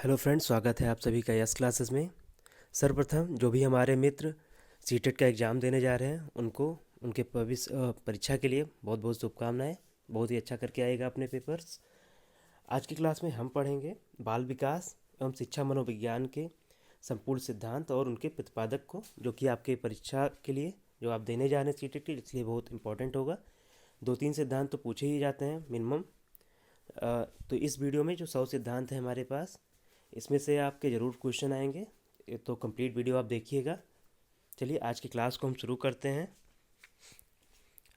Hello friends, स्वागत है आप सभी का यस क्लासेस में। सर्वप्रथम जो भी हमारे मित्र सीटेट का एग्ज़ाम देने जा रहे हैं उनको उनके भविष्य परीक्षा के लिए बहुत बहुत शुभकामनाएं। बहुत ही अच्छा करके आएगा अपने पेपर्स। आज की क्लास में हम पढ़ेंगे बाल विकास एवं शिक्षा मनोविज्ञान के संपूर्ण सिद्धांत और उनके प्रतिपादक को, जो कि आपके परीक्षा के लिए जो आप देने जा रहे हैं सीटेट के, इसलिए बहुत इंपॉर्टेंट होगा। 2-3 सिद्धांत तो पूछे ही जाते हैं मिनिमम। तो इस वीडियो में जो 100 सिद्धांत है हमारे पास, इसमें से आपके ज़रूर क्वेश्चन आएंगे, तो कंप्लीट वीडियो आप देखिएगा। चलिए आज की क्लास को हम शुरू करते हैं।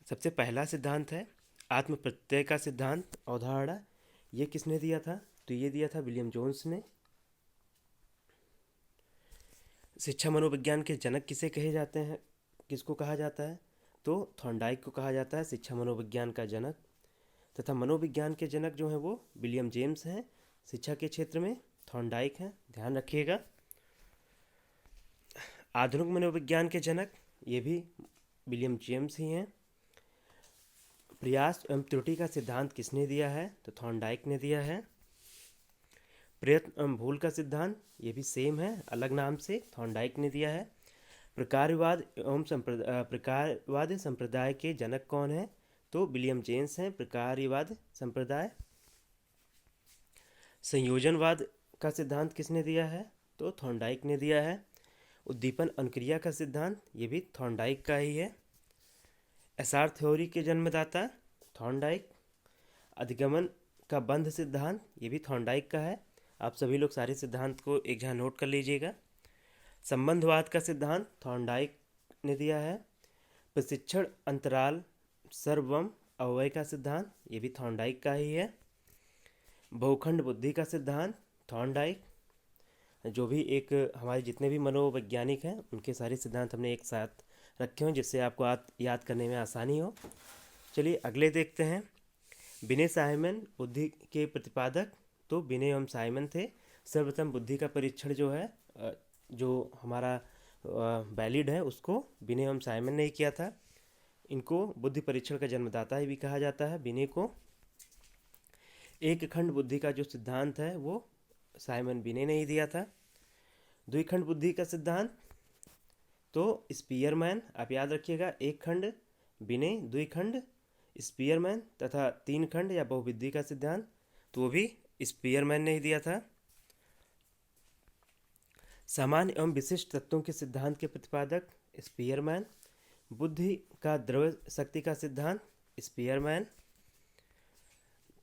सबसे पहला सिद्धांत है आत्म प्रत्यय का सिद्धांत अवधारणा। ये किसने दिया था? तो ये दिया था विलियम जोन्स ने। शिक्षा मनोविज्ञान के जनक किसे कहे जाते हैं, किसको कहा जाता है? तो थॉर्नडाइक को कहा जाता है शिक्षा मनोविज्ञान का जनक। तथा मनोविज्ञान के जनक जो हैं वो विलियम जेम्स हैं। शिक्षा के क्षेत्र में थॉर्नडाइक हैं, ध्यान रखिएगा। आधुनिक मनोविज्ञान के जनक ये भी विलियम जेम्स ही हैं। प्रयास एवं त्रुटि का सिद्धांत किसने दिया है? तो थॉर्नडाइक ने दिया है। प्रयत्न एवं भूल का सिद्धांत ये भी सेम है, अलग नाम से थॉर्नडाइक ने दिया है। प्रकारवाद एवं प्रकारवाद संप्रदाय के जनक कौन है? तो विलियम जेम्स हैं, प्रकारवाद संप्रदाय। संयोजनवाद का सिद्धांत किसने दिया है? तो थॉर्नडाइक ने दिया है। उद्दीपन अनुक्रिया का सिद्धांत ये भी थॉर्नडाइक का ही है। एसआर थ्योरी के जन्मदाता थॉर्नडाइक। अधिगमन का बंध सिद्धांत ये भी थॉर्नडाइक का है। आप सभी लोग सारे सिद्धांत को एक जगह नोट कर लीजिएगा। संबंधवाद का सिद्धांत थॉर्नडाइक ने दिया है। प्रशिक्षण अंतराल सर्वम अव्यय का सिद्धांत ये भी थॉर्नडाइक का ही है। बहुखंड बुद्धि का सिद्धांत थॉर्नडाइक। जो भी एक हमारे जितने भी मनोवैज्ञानिक हैं उनके सारे सिद्धांत हमने एक साथ रखे हैं, जिससे आपको याद करने में आसानी हो। चलिए अगले देखते हैं। बिने साइमन बुद्धि के प्रतिपादक तो बिने एवं साइमन थे। सर्वप्रथम बुद्धि का परीक्षण जो है, जो हमारा वैलिड है, उसको बिने एवं साइमन ने ही किया था। इनको बुद्धि परीक्षण का जन्मदाता ही भी कहा जाता है बिने को। एक खंड बुद्धि का जो सिद्धांत है वो साइमन बिने ने ही दिया था। द्विखंड बुद्धि का सिद्धांत तो स्पीयरमैन, आप याद रखिएगा, एक खंड बिने, द्विखंड स्पीयरमैन, तथा 3 खंड या बहुविद्धि का सिद्धांत तो वो भी स्पीयरमैन ने ही दिया था। सामान्य एवं विशिष्ट तत्वों के सिद्धांत के प्रतिपादक स्पीयरमैन। बुद्धि का द्रव्य शक्ति का सिद्धांत स्पीयरमैन।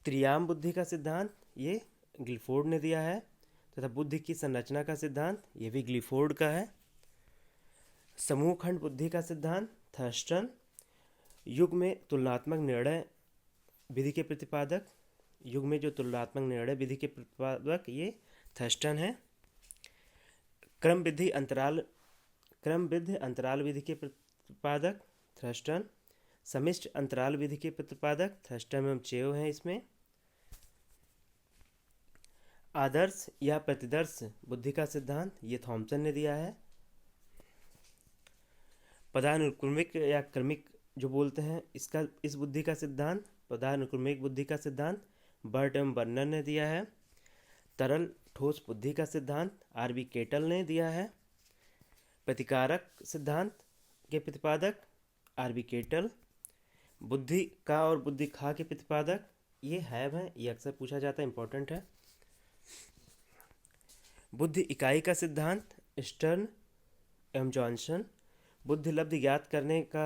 त्रियाम बुद्धि का सिद्धांत ये गिलफोर्ड ने दिया है। तथा बुद्धि की संरचना का सिद्धांत ये भी गिलफोर्ड का है। समूह खंड बुद्धि का सिद्धांत थर्स्टन। युग में तुलनात्मक निर्णय विधि के प्रतिपादक, युग में जो तुलनात्मक निर्णय विधि के प्रतिपादक ये थर्स्टन है। क्रमबद्ध अंतराल विधि के प्रतिपादक थर्स्टन। समिष्ट अंतराल विधि के प्रतिपादक थर्स्टन एवं चेव हैं इसमें। आदर्श या प्रतिदर्श बुद्धि का सिद्धांत ये थॉमसन ने दिया है। पदानुक्रमिक या क्रमिक जो बोलते हैं इसका, इस बुद्धि का सिद्धांत पदानुक्रमिक बुद्धि का सिद्धांत बर्ट एवं बर्नर ने दिया है। तरल ठोस बुद्धि का सिद्धांत आर.बी. केटल ने दिया है। प्रतिकारक सिद्धांत के प्रतिपादक आर.बी. केटल। बुद्धि का और बुद्धि खा के प्रतिपादक ये हैव हैं, ये अक्सर पूछा जाता है, इंपॉर्टेंट है। बुद्धि इकाई का सिद्धांत स्टर्न एवं जॉनसन। बुद्धि लब्धि ज्ञात करने का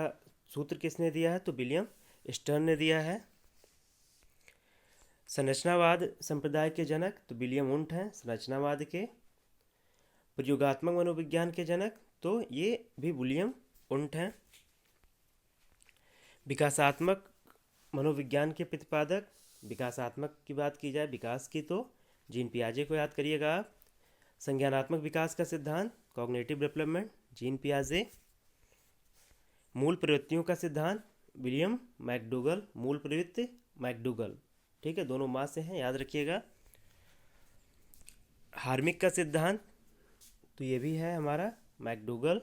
सूत्र किसने दिया है? तो विलियम स्टर्न ने दिया है। संरचनावाद संप्रदाय के जनक तो विलियम वुंट हैं संरचनावाद के। प्रयोगात्मक मनोविज्ञान के जनक तो ये भी विलियम वुंट हैं। विकासात्मक मनोविज्ञान के प्रतिपादक, विकासात्मक की बात की जाए विकास की तो जीन पियाजे को याद करिएगा आप। संज्ञानात्मक विकास का सिद्धांत कॉग्निटिव डेवलपमेंट जीन पियाजे। मूल प्रवृत्तियों का सिद्धांत विलियम मैकडूगल, मूल प्रवृत्ति मैकडूगल, ठीक है, दोनों माँ से हैं, याद रखिएगा। हार्मिक का सिद्धांत तो ये भी है हमारा मैकडूगल।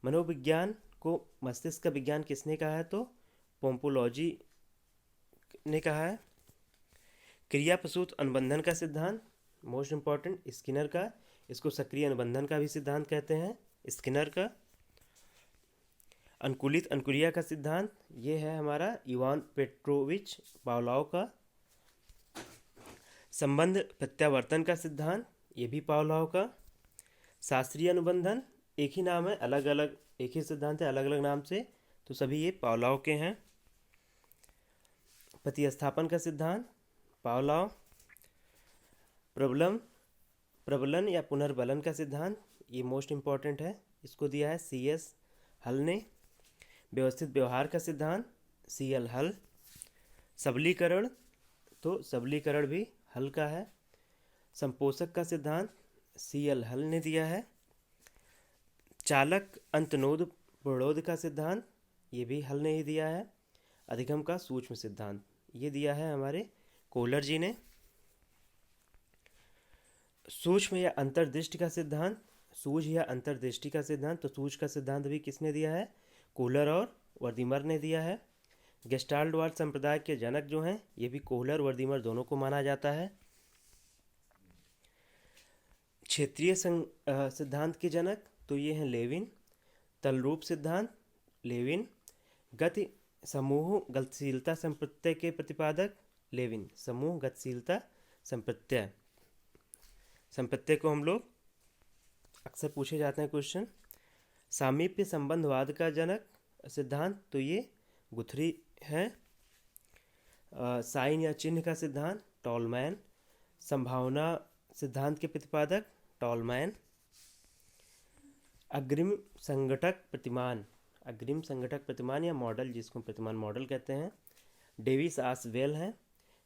मनोविज्ञान को मस्तिष्क का विज्ञान किसने कहा है? तो पोम्पोलॉजी ने कहा है। क्रिया प्रसूत अनुबंधन का सिद्धांत मोस्ट इम्पॉर्टेंट स्किनर का, इसको सक्रिय अनुबंधन का भी सिद्धांत कहते हैं, स्किनर का। अनुकूलित अनुक्रिया का सिद्धांत ये है हमारा इवान पेट्रोविच पावलोव का। संबंध प्रत्यावर्तन का सिद्धांत ये भी पावलोव का। शास्त्रीय अनुबंधन एक ही नाम है, अलग अलग एक ही सिद्धांत है, अलग अलग नाम से, तो सभी ये पावलोव के हैं। प्रतिस्थापन का सिद्धांत पावलोव। प्रबलन या पुनर्बलन का सिद्धांत ये मोस्ट इम्पॉर्टेंट है, इसको दिया है CS हल ने। व्यवस्थित व्यवहार का सिद्धांत CL हल। सबलीकरण, तो सबलीकरण भी हल का है। संपोषक का सिद्धांत CL हल ने दिया है। चालक अंतनोद प्रणोद का सिद्धांत ये भी हल ने ही दिया है। अधिगम का सूक्ष्म सिद्धांत ये दिया है हमारे कोहलर जी ने। सूक्ष्म या अंतर्दृष्टि का सिद्धांत, सूझ या अंतर्दृष्टि का सिद्धांत, तो सूझ का सिद्धांत भी किसने दिया है? कोहलर और वर्दीमर ने दिया है। गेस्टाल्टवाद संप्रदाय के जनक जो हैं ये भी कोहलर वर्दीमर दोनों को माना जाता है। क्षेत्रीय सिद्धांत के जनक तो ये हैं लेविन। तलरूप सिद्धांत लेविन। गति समूह गतिशीलता संप्रत्यय के प्रतिपादक लेविन। समूह गतिशीलता संप्रत्यय, संप्रत्यय को हम लोग अक्सर पूछे जाते हैं क्वेश्चन। सामीप्य संबंधवाद का जनक सिद्धांत तो ये गुथरी है। साइन या चिन्ह का सिद्धांत टॉलमैन। संभावना सिद्धांत के प्रतिपादक टॉलमैन। अग्रिम संघटक प्रतिमान, अग्रिम संघटक प्रतिमान या मॉडल, जिसको प्रतिमान मॉडल कहते हैं, डेविस आसवेल हैं।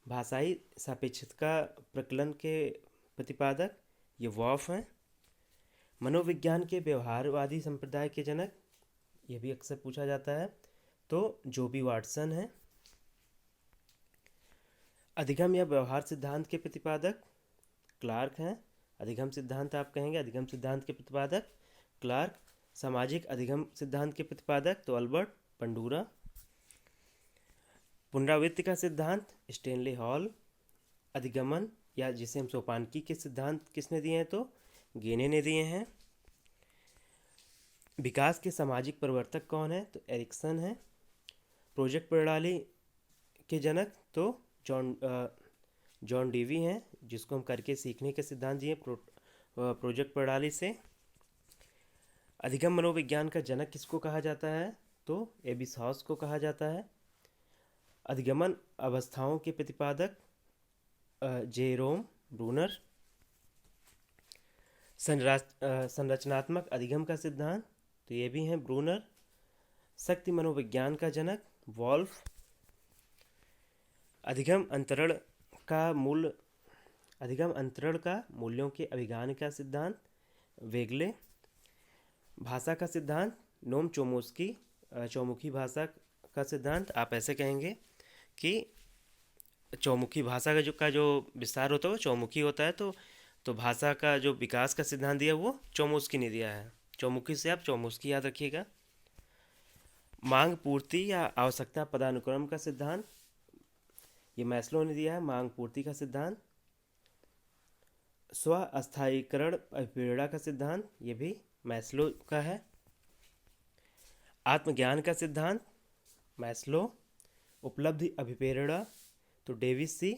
भाषाई सापेक्षता प्रकलन के प्रतिपादक ये वॉफ हैं। मनोविज्ञान के व्यवहारवादी संप्रदाय के जनक ये भी अक्सर पूछा जाता है, तो जोबी वाटसन है। अधिगम या व्यवहार सिद्धांत के प्रतिपादक क्लार्क हैं। अधिगम सिद्धांत आप कहेंगे, अधिगम सिद्धांत के प्रतिपादक क्लार्क। सामाजिक अधिगम सिद्धांत के प्रतिपादक तो अल्बर्ट पंडूरा। पुनरावृत्ति का सिद्धांत स्टेनले हॉल। अधिगमन या जिसे हम सोपानकी के सिद्धांत किसने दिए हैं? तो गेने ने दिए हैं। विकास के सामाजिक प्रवर्तक कौन है? तो एरिक्सन है। प्रोजेक्ट प्रणाली के जनक तो जॉन डेवी हैं, जिसको हम करके सीखने के सिद्धांत दिए प्रोजेक्ट प्रणाली से। अधिगम मनोविज्ञान का जनक किसको कहा जाता है? तो एबिसहॉस को कहा जाता है। अधिगमन अवस्थाओं के प्रतिपादक जेरोम ब्रूनर। संरचनात्मक अधिगम का सिद्धांत तो ये भी हैं ब्रूनर। शक्ति मनोविज्ञान का जनक वॉल्फ। अधिगम अंतरण का मूल्यों के अभिज्ञान का सिद्धांत वेगले। भाषा का सिद्धांत नोम चोमस्की। चौमुखी भाषा का सिद्धांत आप ऐसे कहेंगे कि चौमुखी भाषा का जो विस्तार होता है वो चौमुखी होता है, तो भाषा का जो विकास का सिद्धांत दिया वो चौमुस्की ने दिया है। चौमुखी से आप चौमुस्की याद रखिएगा। मांग पूर्ति या आवश्यकता पदानुक्रम का सिद्धांत ये मैस्लो ने दिया है। मांग पूर्ति का सिद्धांत। स्व अस्थायीकरण अभिप्रेरणा का सिद्धांत ये भी मैस्लो का है। आत्मज्ञान का सिद्धांत मैस्लो। उपलब्धि अभिप्रेरणा तो डेविस सी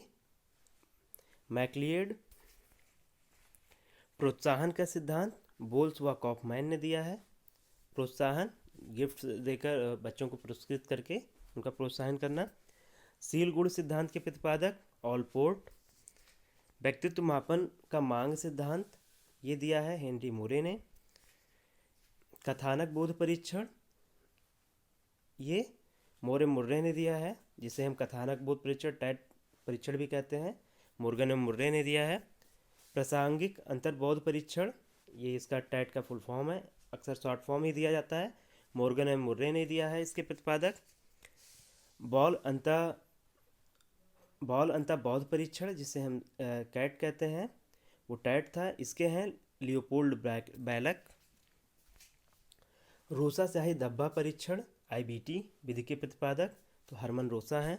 मैक्लिएड। प्रोत्साहन का सिद्धांत बोल्स व कॉफमैन ने दिया है। प्रोत्साहन गिफ्ट देकर बच्चों को पुरस्कृत करके उनका प्रोत्साहन करना। सील गुण सिद्धांत के प्रतिपादक ऑलपोर्ट। व्यक्तित्व मापन का मांग सिद्धांत ये दिया है हेनरी मोरे ने। कथानक बोध परीक्षण ये मुर्रे ने दिया है, जिसे हम कथानक बोध परीक्षण टैट परीक्षण भी कहते हैं, मोर्गन एम मुर्रे ने दिया है। प्रासंगिक अंतर्बोध परीक्षण ये इसका टैट का फुल फॉर्म है, अक्सर शॉर्ट फॉर्म ही दिया जाता है, मोर्गन एम मुर्रे ने दिया है इसके प्रतिपादक। बॉल अंता बौद्ध परीक्षण जिसे हम कैट कहते हैं वो टैट था, इसके हैं लियोपोल्ड बैलक। रोसा स्याही धब्बा परीक्षण IBT विधि के प्रतिपादक तो हरमन रोसा हैं।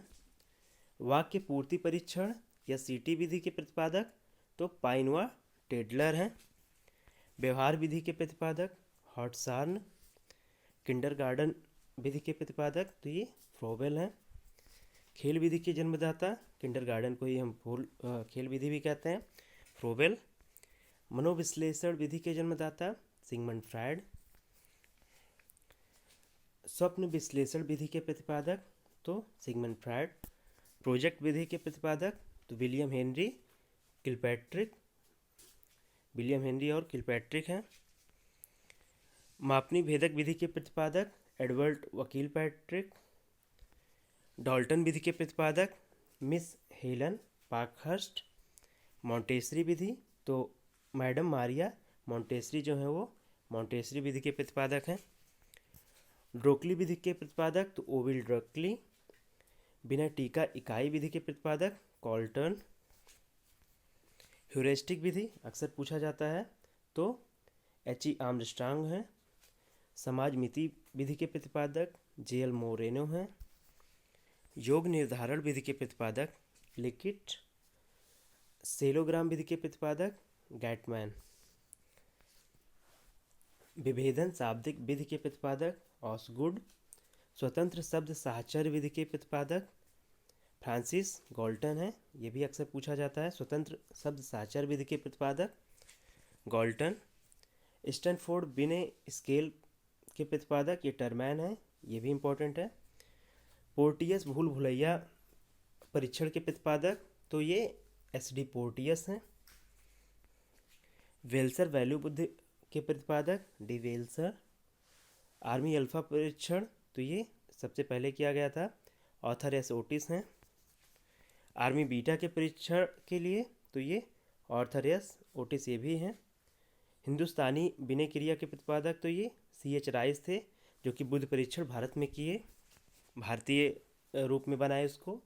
वाक्य पूर्ति परीक्षण या CT विधि के प्रतिपादक तो पाइनवा टेडलर हैं। व्यवहार विधि के प्रतिपादक हॉटसार्न। किंडरगार्टन विधि के प्रतिपादक तो ये फ्रोबेल हैं। खेल विधि के जन्मदाता किंडरगार्टन को ही हम खेल विधि भी कहते हैं, फ्रोबेल। मनोविश्लेषण विधि के जन्मदाता सिगमंड फ्रायड। स्वप्न विश्लेषण विधि के प्रतिपादक तो सिगमंड फ्रायड। प्रोजेक्ट विधि के प्रतिपादक तो विलियम हेनरी और किलपैट्रिक हैं। मापनी भेदक विधि के प्रतिपादक एडवर्ड वकील पैट्रिक। डाल्टन विधि के प्रतिपादक मिस हेलन पार्कहर्स्ट। मॉन्टेसरी विधि तो मैडम मारिया मॉन्टेसरी जो है वो मॉन्टेसरी विधि के प्रतिपादक हैं। ड्रोकली विधि के प्रतिपादक तो ओविल ड्रोकली। बिना टीका इकाई विधि के प्रतिपादक कॉल्टन। ह्यूरिस्टिक विधि अक्सर पूछा जाता है तो H.E. आर्मस्ट्रांग हैं। समाज मिति विधि के प्रतिपादक J.L. मोरेनो हैं। योग निर्धारण विधि के प्रतिपादक लिकिट। सेलोग्राम विधि के प्रतिपादक गैटमैन। विभेदन शाब्दिक विधि के प्रतिपादक ऑसगुड। स्वतंत्र शब्द साहचर्य विधि के प्रतिपादक फ्रांसिस गॉल्टन है, ये भी अक्सर पूछा जाता है। स्वतंत्र शब्द साहचर्य विधि के प्रतिपादक गॉल्टन। स्टैनफोर्ड बिने स्केल के प्रतिपादक ये टरमैन है, ये भी इम्पोर्टेंट है। पोर्टियस भूल भुलैया परीक्षण के प्रतिपादक तो ये S.D. पोर्टियस हैं। वेल्सर वैल्यू बुद्धि के प्रतिपादक डी वेल्सर। आर्मी अल्फा परीक्षण तो ये सबसे पहले किया गया था, ऑथर एस ओटिस हैं। आर्मी बीटा के परीक्षण के लिए तो ये ऑर्थर एस ओटिस ये भी हैं। हिंदुस्तानी विनय क्रिया के प्रतिपादक तो ये C.H. राइस थे, जो कि बुद्ध परीक्षण भारत में किए, भारतीय रूप में बनाए उसको।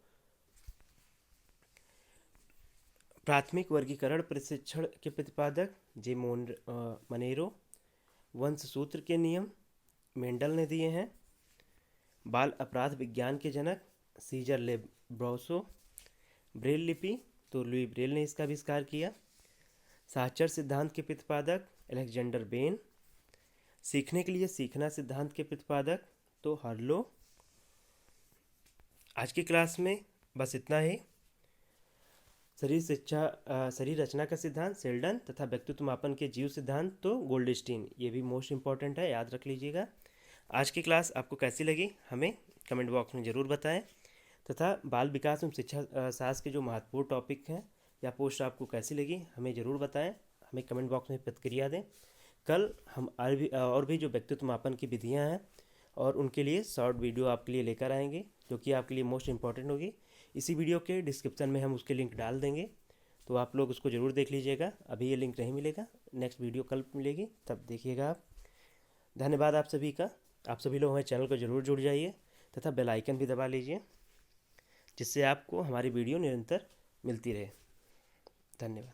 प्राथमिक वर्गीकरण प्रशिक्षण के प्रतिपादक जे मनेरो। वंश सूत्र के नियम मेंडल ने दिए हैं। बाल अपराध विज्ञान के जनक सीजर लेब्रोसो। ब्रेल लिपि तो लुई ब्रेल ने इसका आविष्कार किया। साहचर्य सिद्धांत के प्रतिपादक अलेक्जेंडर बेन। सीखने के लिए सीखना सिद्धांत के प्रतिपादक तो हार्लो। आज की क्लास में बस इतना ही। शरीर रचना का सिद्धांत सेल्डन तथा व्यक्तित्व मापन के जीव सिद्धांत तो गोल्डस्टीन, ये भी मोस्ट इंपॉर्टेंट है, याद रख लीजिएगा। आज की क्लास आपको कैसी लगी हमें कमेंट बॉक्स में ज़रूर बताएं, तथा बाल विकास एवं शिक्षा शास्त्र के जो महत्वपूर्ण टॉपिक हैं या पोस्ट आपको कैसी लगी हमें ज़रूर बताएं, हमें कमेंट बॉक्स में प्रतिक्रिया दें। कल हम और भी जो व्यक्तित्व मापन की विधियाँ हैं और उनके लिए शॉर्ट वीडियो आपके लिए लेकर आएंगे, जो कि आपके लिए मोस्ट इंपॉर्टेंट होगी। इसी वीडियो के डिस्क्रिप्शन में हम उसके लिंक डाल देंगे, तो आप लोग उसको ज़रूर देख लीजिएगा। अभी ये लिंक नहीं मिलेगा, नेक्स्ट वीडियो कल मिलेगी, तब देखिएगा आप। धन्यवाद आप सभी का। आप सभी लोग हमारे चैनल को ज़रूर जुड़ जाइए तथा बेल आइकन भी दबा लीजिए, जिससे आपको हमारी वीडियो निरंतर मिलती रहे। धन्यवाद।